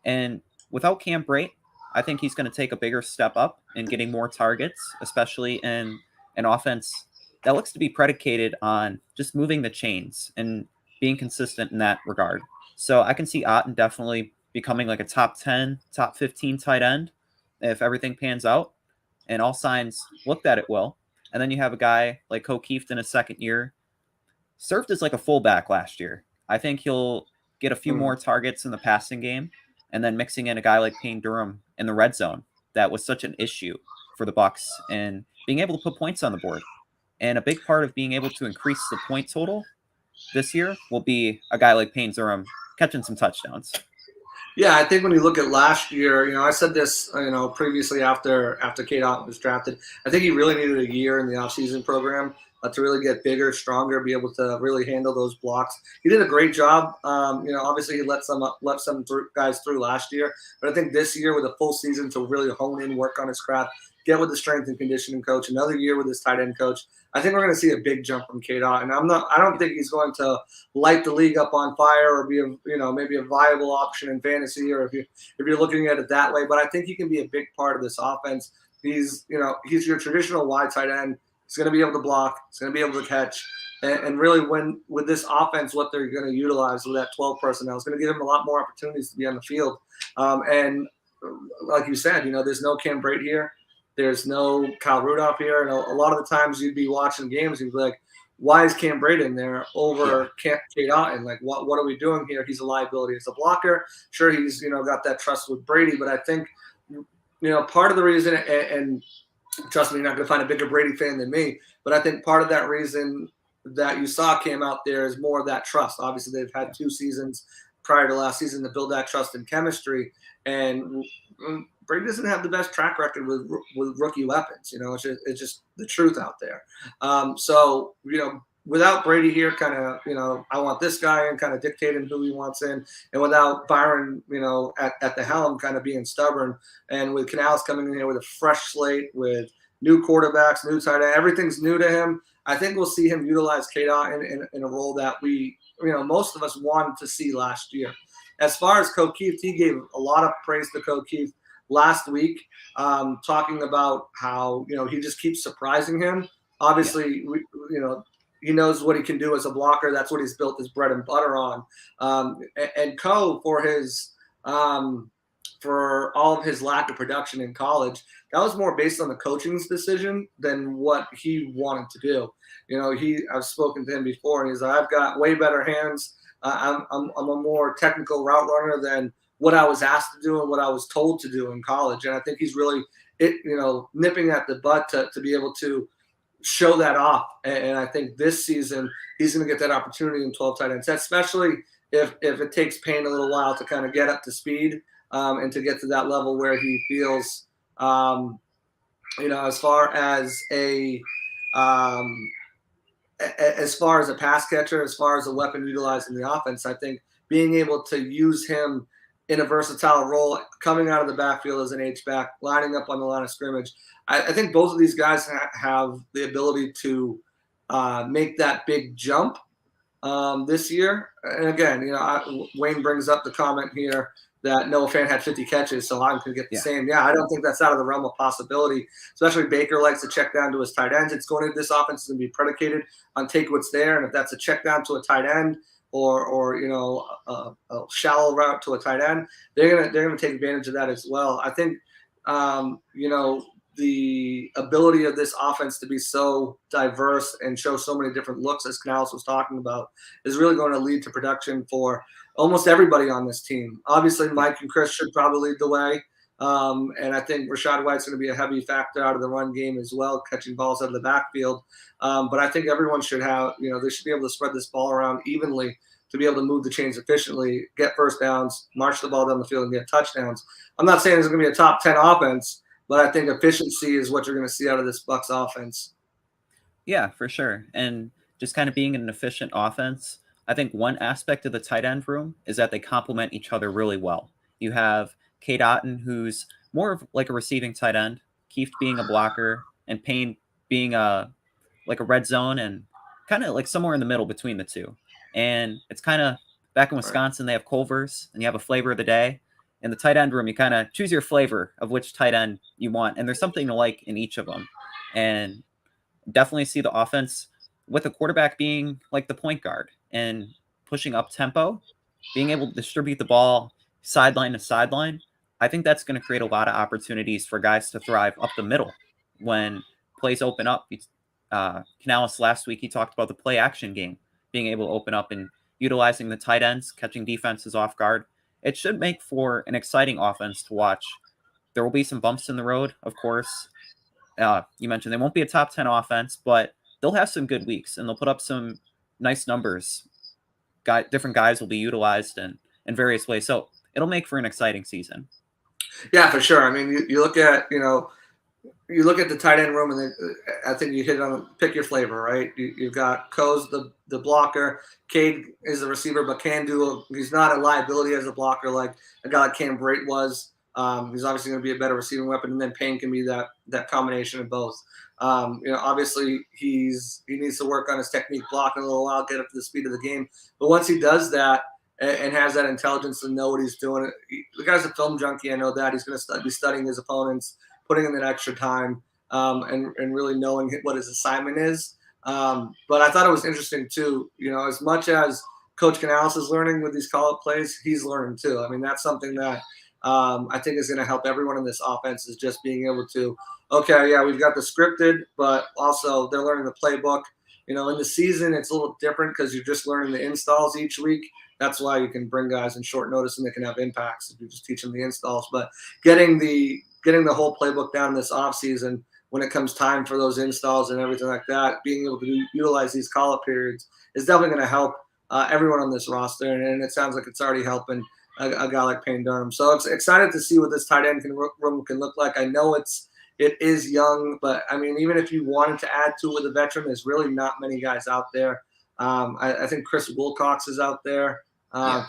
And without Cam Brate, I think he's going to take a bigger step up in getting more targets, especially in an offense that looks to be predicated on just moving the chains and being consistent in that regard. So I can see Otton definitely becoming like a top 10, top 15 tight end if everything pans out, and all signs look that it will. And then you have a guy like KoKieft in his second year, served as like a fullback last year. I think he'll get a few more targets in the passing game, and then mixing in a guy like Payne Durham in the red zone that was such an issue for the Bucs, and being able to put points on the board. And a big part of being able to increase the point total this year will be a guy like Payne Durham catching some touchdowns. Yeah, I think when you look at last year, I said this, previously after Cade Otton was drafted, I think he really needed a year in the offseason program to really get bigger, stronger, be able to really handle those blocks. He did a great job. Obviously he let some guys through last year, but I think this year with a full season to really hone in, work on his craft, get with the strength and conditioning coach, another year with his tight end coach, I think we're going to see a big jump from Cade. And I don't think he's going to light the league up on fire or be maybe a viable option in fantasy, or if you're looking at it that way. But I think he can be a big part of this offense. He's your traditional wide tight end. He's going to be able to block. He's going to be able to catch. And really, with this offense, what they're going to utilize with that 12 personnel is going to give him a lot more opportunities to be on the field. And like you said, there's no Cam Brate here. There's no Kyle Rudolph here. And a lot of the times you'd be watching games, you'd be like, why is Cam Brate in there over Cade Otton? Like, what are we doing here? He's a liability as a blocker. Sure, he's, got that trust with Brady, but I think, part of the reason, and trust me, you're not going to find a bigger Brady fan than me, but I think part of that reason that you saw Cam out there is more of that trust. Obviously, they've had 2 seasons prior to last season to build that trust and chemistry, and Brady doesn't have the best track record with rookie weapons. It's just the truth out there. So without Brady here, kind of, I want this guy and kind of dictating who he wants in, and without Byron, at the helm, kind of being stubborn, and with Canales coming in here with a fresh slate, with new quarterbacks, new tight end, everything's new to him. I think we'll see him utilize Cade in a role that we, most of us wanted to see last year. As far as KoKieft, he gave a lot of praise to KoKieft last week, talking about how, he just keeps surprising him. Obviously, he knows what he can do as a blocker. That's what he's built his bread and butter on. And for his for all of his lack of production in college, that was more based on the coaching's decision than what he wanted to do. I've spoken to him before, and he's like, I've got way better hands. I'm a more technical route runner than what I was asked to do and what I was told to do in college. And I think he's really, nipping at the butt to be able to show that off. And I think this season he's going to get that opportunity in 12 tight ends, especially if it takes Payne a little while to kind of get up to speed and to get to that level where he feels, as far as a pass catcher, as far as a weapon utilized in the offense, I think being able to use him in a versatile role, coming out of the backfield as an H-back, lining up on the line of scrimmage, I think both of these guys have the ability to make that big jump this year. And again, Wayne brings up the comment here that Noah Fant had 50 catches, so I'm going to get the same. Yeah, I don't think that's out of the realm of possibility, especially Baker likes to check down to his tight ends. It's going to, this offense is going to be predicated on take what's there, and if that's a check down to a tight end or a shallow route to a tight end, they're gonna take advantage of that as well. I think the ability of this offense to be so diverse and show so many different looks, as Canales was talking about, is really going to lead to production for almost everybody on this team. Obviously, Mike and Chris should probably lead the way. And I think Rachaad White's going to be a heavy factor out of the run game as well, catching balls out of the backfield. But I think everyone should have, they should be able to spread this ball around evenly to be able to move the chains efficiently, get first downs, march the ball down the field, and get touchdowns. I'm not saying it's going to be a top 10 offense, but I think efficiency is what you're going to see out of this Bucs offense. Yeah, for sure. And just kind of being an efficient offense, I think one aspect of the tight end room is that they complement each other really well. You have Cade Otton, who's more of like a receiving tight end, Kieft being a blocker, and Payne being a red zone and kind of like somewhere in the middle between the two. And it's kind of back in Wisconsin, they have Culver's, and you have a flavor of the day. In the tight end room, you kind of choose your flavor of which tight end you want, and there's something to like in each of them. And definitely see the offense with the quarterback being like the point guard and pushing up tempo, being able to distribute the ball sideline to sideline. I think that's going to create a lot of opportunities for guys to thrive up the middle when plays open up. Canales last week, he talked about the play action game, being able to open up and utilizing the tight ends, catching defenses off guard. It should make for an exciting offense to watch. There will be some bumps in the road, of course. You mentioned they won't be a top 10 offense, but they'll have some good weeks and they'll put up some nice numbers. Different guys will be utilized in various ways. So it'll make for an exciting season. Yeah, for sure. I mean, you look at, you look at the tight end room, and I think you hit on pick your flavor, right? You've got Coe's the blocker. Cade is the receiver, but he's not a liability as a blocker like a guy like Cam Brate was. He's obviously going to be a better receiving weapon, and then Payne can be that combination of both. Obviously he needs to work on his technique blocking a little while, get up to the speed of the game. But once he does that and has that intelligence to know what he's doing, the guy's a film junkie. I know that he's going to be studying his opponents, putting in that extra time, and really knowing what his assignment is. But I thought it was interesting too. As much as Coach Canales is learning with these call-up plays, he's learning too. I mean, that's something that I think is going to help everyone in this offense, is just being able to, okay, yeah, we've got the scripted, but also they're learning the playbook. In the season, it's a little different because you're just learning the installs each week. That's why you can bring guys in short notice and they can have impacts if you just teach them the installs. But getting the whole playbook down this offseason, when it comes time for those installs and everything like that, being able to utilize these call-up periods is definitely going to help everyone on this roster. And it sounds like it's already helping a guy like Payne Durham. So I'm excited to see what this tight end room can look like. I know it is young, but I mean, even if you wanted to add to it with a veteran, there's really not many guys out there. I think Chris Wilcox is out there.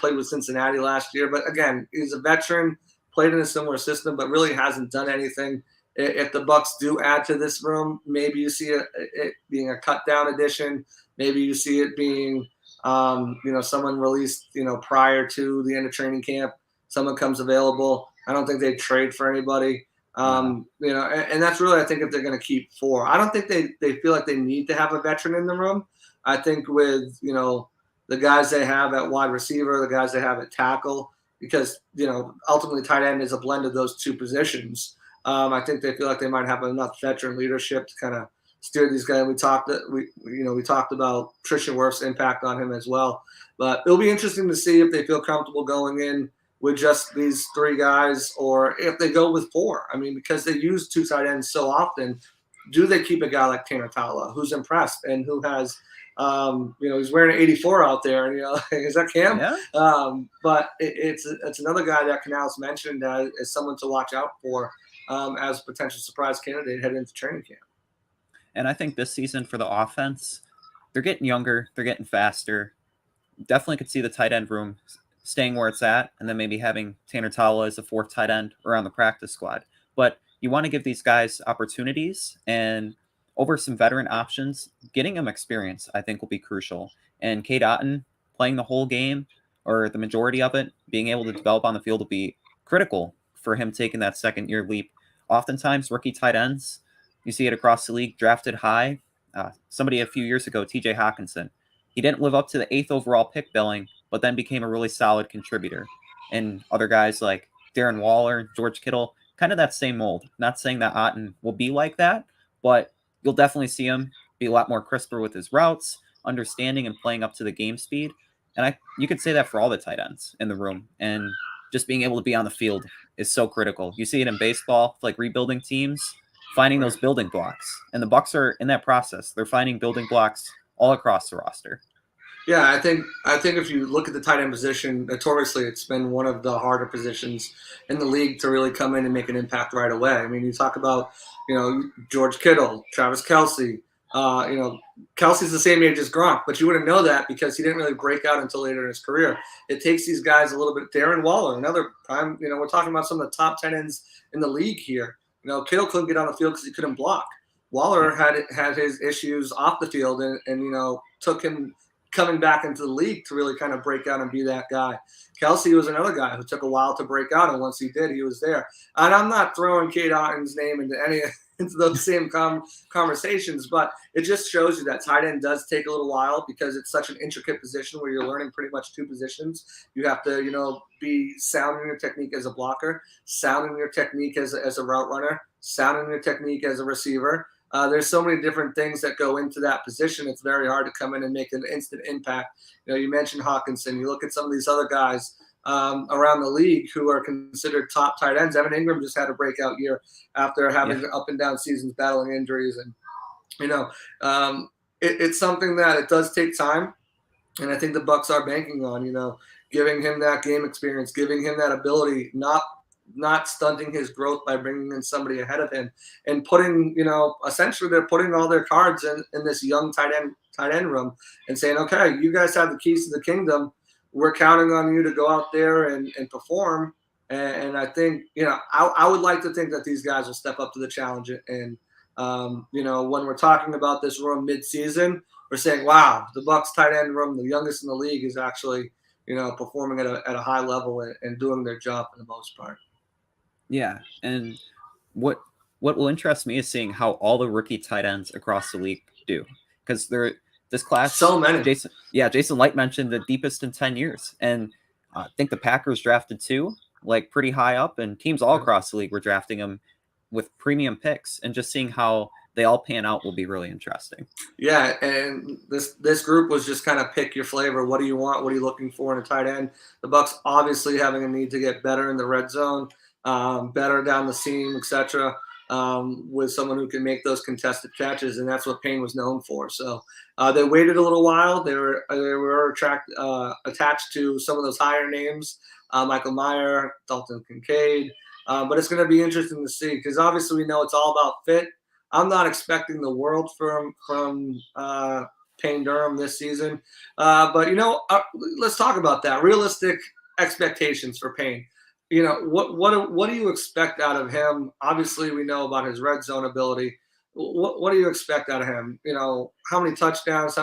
Played with Cincinnati last year, but again, he's a veteran, played in a similar system, but really hasn't done anything. If the Bucs do add to this room, maybe you see it being a cut down addition. Maybe you see it being, someone released, prior to the end of training camp. Someone comes available. I don't think they'd trade for anybody. And that's really, I think, if they're going to keep 4. I don't think they feel like they need to have a veteran in the room. I think with, the guys they have at wide receiver, the guys they have at tackle, because, ultimately tight end is a blend of those two positions. I think they feel like they might have enough veteran leadership to kind of steer these guys. We talked about Trisha Wirf's impact on him as well. But it'll be interesting to see if they feel comfortable going in with just these 3 guys, or if they go with 4. I mean, because they use 2 tight ends so often, do they keep a guy like Taula, who's impressed and who has, he's wearing an 84 out there, and is that Cam? Yeah. But it's another guy that Canales mentioned as someone to watch out for as a potential surprise candidate heading into training camp. And I think this season for the offense, they're getting younger, they're getting faster. Definitely could see the tight end room staying where it's at, and then maybe having Tanner Taula as a 4th tight end around the practice squad. But you want to give these guys opportunities, and over some veteran options, getting them experience, I think, will be crucial. And Cade Otton playing the whole game, or the majority of it, being able to develop on the field will be critical for him taking that second-year leap. Oftentimes, rookie tight ends, you see it across the league, drafted high. Somebody a few years ago, TJ Hawkinson, he didn't live up to the 8th overall pick billing, but then became a really solid contributor. And other guys like Darren Waller, George Kittle, kind of that same mold. Not saying that Otton will be like that, but you'll definitely see him be a lot more crisper with his routes, understanding and playing up to the game speed. And you could say that for all the tight ends in the room. And just being able to be on the field is so critical. You see it in baseball, like rebuilding teams, finding those building blocks. And the Bucs are in that process. They're finding building blocks all across the roster. Yeah, I think if you look at the tight end position, notoriously it's been one of the harder positions in the league to really come in and make an impact right away. I mean, you talk about, George Kittle, Travis Kelce. Kelsey's the same age as Gronk, but you wouldn't know that because he didn't really break out until later in his career. It takes these guys a little bit. Darren Waller, another prime. We're talking about some of the top tight ends in the league here. Kittle couldn't get on the field because he couldn't block. Waller had his issues off the field, and took him coming back into the league to really kind of break out and be that guy. Kelce was another guy who took a while to break out, and once he did, he was there. And I'm not throwing Cade Otton's name into those same conversations, but it just shows you that tight end does take a little while because it's such an intricate position where you're learning pretty much 2 positions. You have to, be sound in your technique as a blocker, sound in your technique as a route runner, sound in your technique as a receiver. There's so many different things that go into that position. It's very hard to come in and make an instant impact. You mentioned Hawkinson. You look at some of these other guys around the league who are considered top tight ends. Evan Ingram just had a breakout year after having up and down seasons, battling injuries. And, it's something that it does take time. And I think the Bucs are banking on, giving him that game experience, giving him that ability, not not stunting his growth by bringing in somebody ahead of him and putting, essentially they're putting all their cards in this young tight end room and saying, okay, you guys have the keys to the kingdom. We're counting on you to go out there and perform. And I think, I would like to think that these guys will step up to the challenge. And, when we're talking about this room mid-season, we're saying, wow, the Bucs tight end room, the youngest in the league, is actually, performing at a high level and doing their job for the most part. Yeah. And what will interest me is seeing how all the rookie tight ends across the league do. Because this class, so many. Jason Light mentioned the deepest in 10 years. And I think the Packers drafted 2, like pretty high up, and teams all across the league were drafting them with premium picks, and just seeing how they all pan out will be really interesting. Yeah, and this group was just kind of pick your flavor. What do you want? What are you looking for in a tight end? The Bucs obviously having a need to get better in the red zone, better down the seam, etc. With someone who can make those contested catches, and that's what Payne was known for. So they waited a little while. They were attached to some of those higher names, Michael Mayer, Dalton Kincaid. But it's going to be interesting to see, because obviously we know it's all about fit. I'm not expecting the world from Payne Durham this season. But, let's talk about that. Realistic expectations for Payne. What do you expect out of him? Obviously, we know about his red zone ability. What do you expect out of him? How many touchdowns,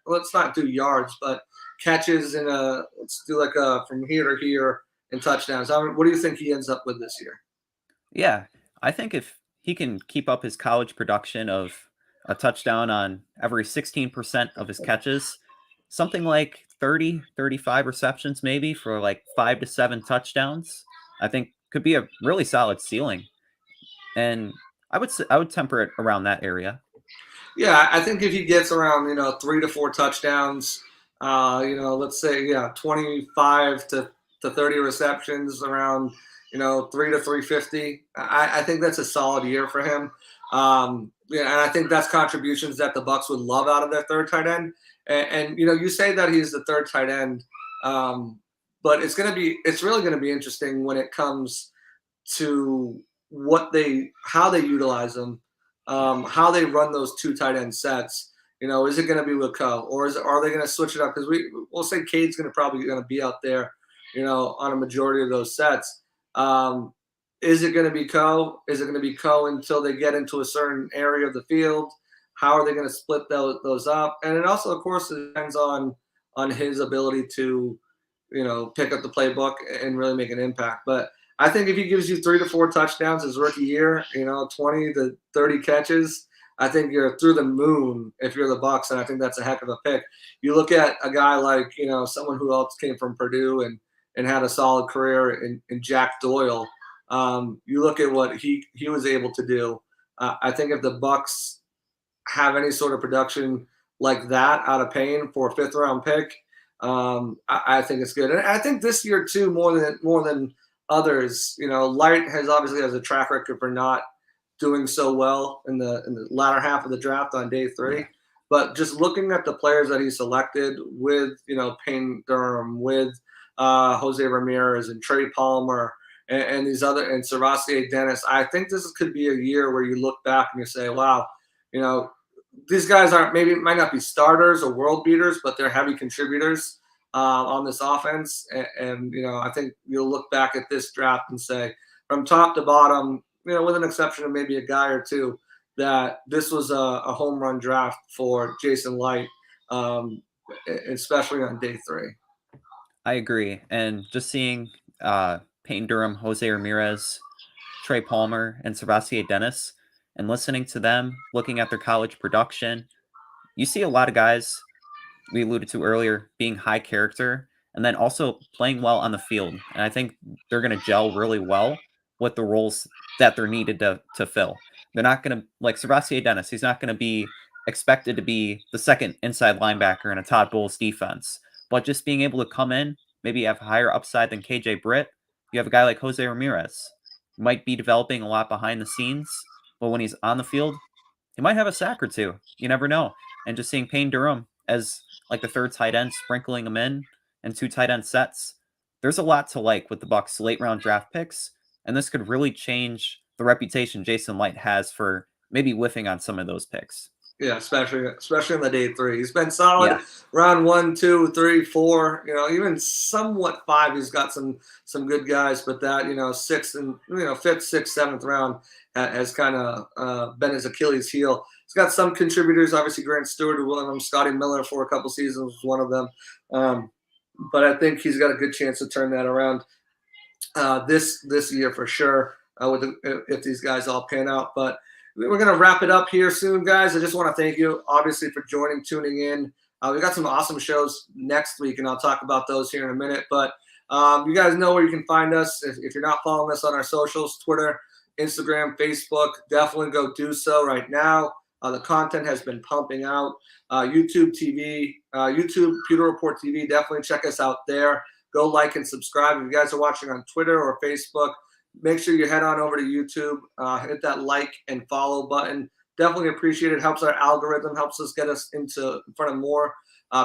let's not do yards, but catches let's do like a from here to here in touchdowns. What do you think he ends up with this year? Yeah, I think if he can keep up his college production of a touchdown on every 16% of his catches, something like 30, 35 receptions maybe for like 5 to 7 touchdowns, I think could be a really solid ceiling. And I would temper it around that area. Yeah, I think if he gets around, 3 to 4 touchdowns, let's say, 25 to 30 receptions, around, 3 to 350. I think that's a solid year for him. And I think that's contributions that the Bucs would love out of their third tight end. And you say that he's the third tight end, but it's really going to be interesting when it comes to how they utilize them, how they run those 2 tight end sets. Is it going to be with Ko, or are they going to switch it up? Because we'll say Cade's probably going to be out there, on a majority of those sets. Is it going to be Ko? Is it going to be Ko until they get into a certain area of the field? How are they going to split those up? And it also, of course, depends on his ability to, pick up the playbook and really make an impact. But I think if he gives you 3 to 4 touchdowns his rookie year, 20 to 30 catches, I think you're through the moon if you're the Bucs, and I think that's a heck of a pick. You look at a guy like, someone who else came from Purdue and had a solid career in Jack Doyle. You look at what he was able to do. I think if the Bucs have any sort of production like that out of Payne for a 5th-round pick, I think it's good. And I think this year too, more than others, Light has a track record for not doing so well in the latter half of the draft on day 3. But just looking at the players that he selected with, Payne Durham, with Jose Ramirez and Trey Palmer and these other, and Servassier Dennis, I think this could be a year where you look back and you say, wow, these guys might not be starters or world beaters, but they're heavy contributors on this offense. And I think you'll look back at this draft and say, from top to bottom, with an exception of maybe a guy or two, that this was a home run draft for Jason Light, especially on day 3. I agree. And just seeing Payne Durham, Jose Ramirez, Trey Palmer, and Servassier Dennis, and listening to them, looking at their college production, you see a lot of guys we alluded to earlier being high character and then also playing well on the field. And I think they're going to gel really well with the roles that they're needed to fill. They're not going to, like Servassier Dennis, he's not going to be expected to be the second inside linebacker in a Todd Bowles defense. But just being able to come in, maybe have higher upside than KJ Britt. You have a guy like Jose Ramirez, might be developing a lot behind the scenes, but when he's on the field, he might have a sack or 2. You never know. And just seeing Payne Durham as like the third tight end, sprinkling them in, and 2 tight end sets, there's a lot to like with the Bucs late round draft picks. And this could really change the reputation Jason Light has for maybe whiffing on some of those picks. Yeah, especially in the day 3. He's been solid Yeah. round 1, 2, 3, 4. Even somewhat 5. He's got some good guys, but that 6th and 5th, 6th, 7th round has kind of been his Achilles heel. He's got some contributors, obviously Grant Stewart, one of them, Scotty Miller for a couple seasons was one of them. But I think he's got a good chance to turn that around this year for sure if these guys all pan out. But we're going to wrap it up here soon, guys. I just want to thank you, obviously, for tuning in. We got some awesome shows next week, and I'll talk about those here in a minute. But you guys know where you can find us. If you're not following us on our socials, Twitter, Instagram, Facebook, definitely go do so right now. The content has been pumping out. YouTube TV, YouTube, Pewter Report TV, definitely check us out there. Go like and subscribe. If you guys are watching on Twitter or Facebook, make sure you head on over to YouTube, hit that like and follow button. Definitely appreciate it. Helps our algorithm, helps us get us in front of more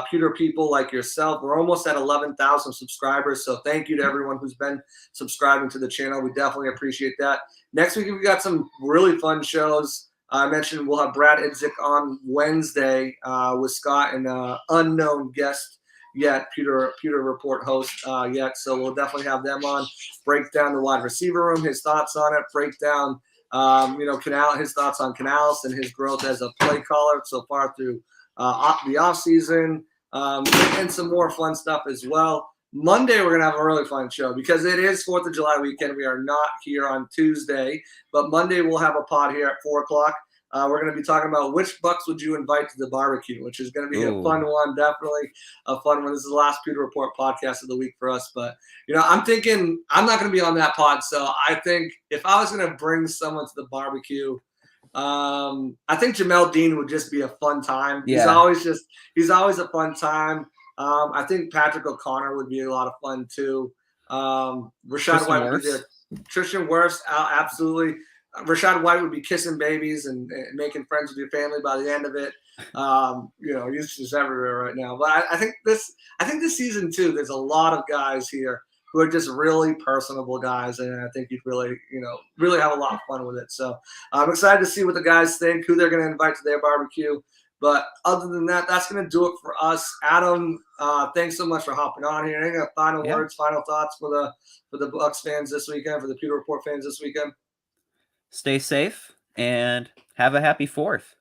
Pewter people like yourself. We're almost at 11,000 subscribers, so thank you to everyone who's been subscribing to the channel. We definitely appreciate that. Next week, we've got some really fun shows. I mentioned we'll have Brad Idzik on Wednesday with Scott and unknown guest yet, Pewter Report host yet. So we'll definitely have them on, break down the wide receiver room, his thoughts on it, break down, his thoughts on Canales and his growth as a play caller so far through the offseason, and some more fun stuff as well. Monday, we're going to have a really fun show because it is 4th of July weekend. We are not here on Tuesday, but Monday we'll have a pod here at 4 o'clock. We're going to be talking about which Bucs would you invite to the barbecue, which is going to be a fun one, definitely a fun one. This is the last Pewter Report podcast of the week for us. But, I'm thinking I'm not going to be on that pod. So I think if I was going to bring someone to the barbecue, I think Jamel Dean would just be a fun time. Yeah. He's always a fun time. I think Patrick O'Connor would be a lot of fun too. Rashad White would be there. Tristan Wirfs, absolutely. Rashad White would be kissing babies and making friends with your family by the end of it. He's just everywhere right now. But I think this season too, there's a lot of guys here who are just really personable guys, and I think you'd really have a lot of fun with it. So I'm excited to see what the guys think, who they're going to invite to their barbecue. But other than that, that's going to do it for us. Adam, thanks so much for hopping on here. Any final words, final thoughts for the Bucs fans this weekend, for the Pewter Report fans this weekend? Stay safe and have a happy 4th.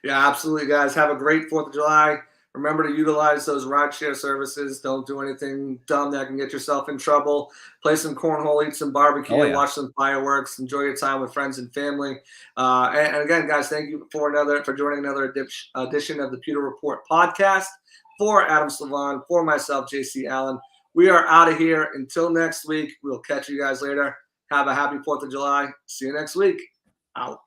Yeah, absolutely, guys. Have a great 4th of July. Remember to utilize those rideshare services. Don't do anything dumb that can get yourself in trouble. Play some cornhole, eat some barbecue, watch some fireworks, enjoy your time with friends and family. And again, guys, thank you for joining another edition of the Pewter Report podcast. For Adam Slavon, for myself, JC Allen, we are out of here. Until next week, we'll catch you guys later. Have a happy 4th of July. See you next week. Out.